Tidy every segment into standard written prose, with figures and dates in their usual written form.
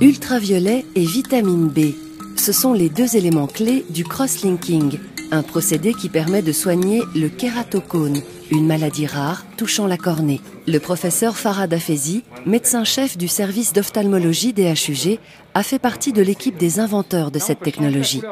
Ultraviolet et vitamine B, ce sont les deux éléments clés du cross-linking, un procédé qui permet de soigner le kératocone, une maladie rare touchant la cornée. Le professeur Farhad Hafezi, médecin-chef du service d'ophtalmologie des HUG, a fait partie de l'équipe des inventeurs de cette technologie.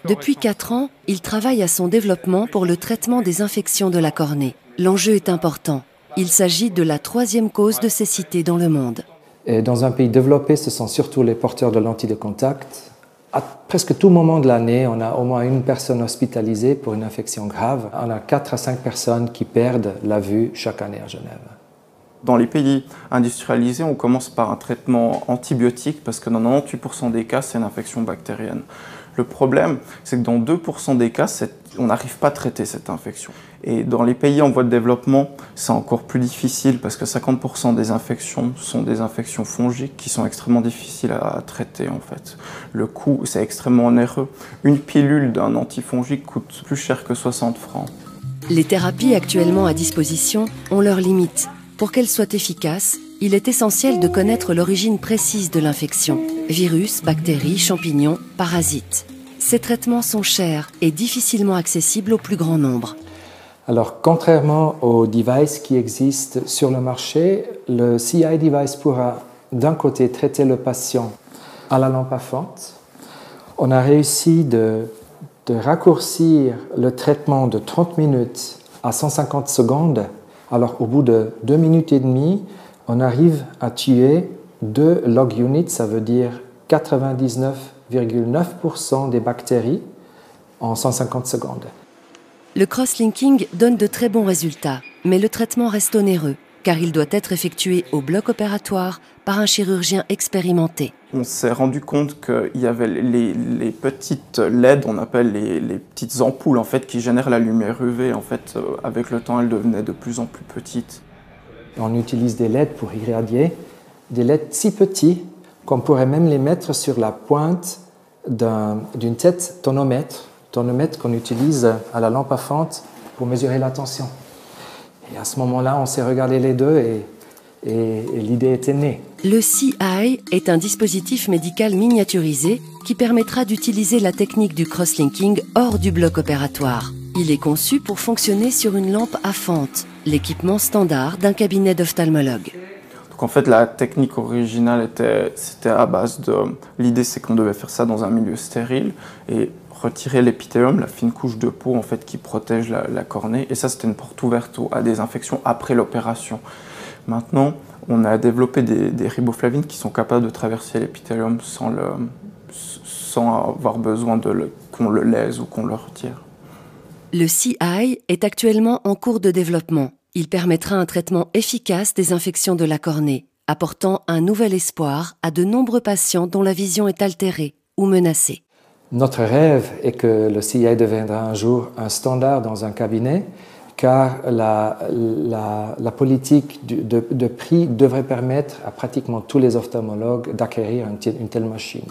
Depuis 4 ans, il travaille à son développement pour le traitement des infections de la cornée. L'enjeu est important. Il s'agit de la 3e cause de cécité dans le monde. Et dans un pays développé, ce sont surtout les porteurs de lentilles de contact. À presque tout moment de l'année, on a au moins une personne hospitalisée pour une infection grave. On a 4 à 5 personnes qui perdent la vue chaque année à Genève. Dans les pays industrialisés, on commence par un traitement antibiotique parce que dans 98% des cas, c'est une infection bactérienne. Le problème, c'est que dans 2% des cas, on n'arrive pas à traiter cette infection. Et dans les pays en voie de développement, c'est encore plus difficile parce que 50% des infections sont des infections fongiques qui sont extrêmement difficiles à traiter en fait. Le coût, c'est extrêmement onéreux. Une pilule d'un antifongique coûte plus cher que 60 francs. Les thérapies actuellement à disposition ont leurs limites. Pour qu'elles soient efficaces, il est essentiel de connaître l'origine précise de l'infection. Virus, bactéries, champignons, parasites. Ces traitements sont chers et difficilement accessibles au plus grand nombre. Alors, contrairement aux devices qui existent sur le marché, le CI device pourra d'un côté traiter le patient à la lampe à fente. On a réussi de raccourcir le traitement de 30 minutes à 150 secondes. Alors, au bout de 2 minutes et demie, on arrive à tuer 2 log units, ça veut dire 99,9% des bactéries en 150 secondes. Le cross-linking donne de très bons résultats, mais le traitement reste onéreux, car il doit être effectué au bloc opératoire par un chirurgien expérimenté. On s'est rendu compte qu'il y avait les petites LED, on appelle les petites ampoules en fait, qui génèrent la lumière UV. En fait, avec le temps, elles devenaient de plus en plus petites. On utilise des LED pour irradier, des LED si petits qu'on pourrait même les mettre sur la pointe d'une tête tonomètre qu'on utilise à la lampe à fente pour mesurer la tension. Et à ce moment-là, on s'est regardé les deux et l'idée était née. Le CI est un dispositif médical miniaturisé qui permettra d'utiliser la technique du cross-linking hors du bloc opératoire. Il est conçu pour fonctionner sur une lampe à fente, l'équipement standard d'un cabinet d'ophtalmologue. Donc en fait, la technique originale c'était à base de... L'idée, c'est qu'on devait faire ça dans un milieu stérile et retirer l'épithélium, la fine couche de peau en fait, qui protège la cornée. Et ça, c'était une porte ouverte à des infections après l'opération. Maintenant, on a développé des riboflavines qui sont capables de traverser l'épithélium sans avoir besoin qu'on le lèse ou qu'on le retire. Le CI est actuellement en cours de développement. Il permettra un traitement efficace des infections de la cornée, apportant un nouvel espoir à de nombreux patients dont la vision est altérée ou menacée. Notre rêve est que le CI deviendra un jour un standard dans un cabinet, car la politique de prix devrait permettre à pratiquement tous les ophtalmologues d'acquérir une telle machine.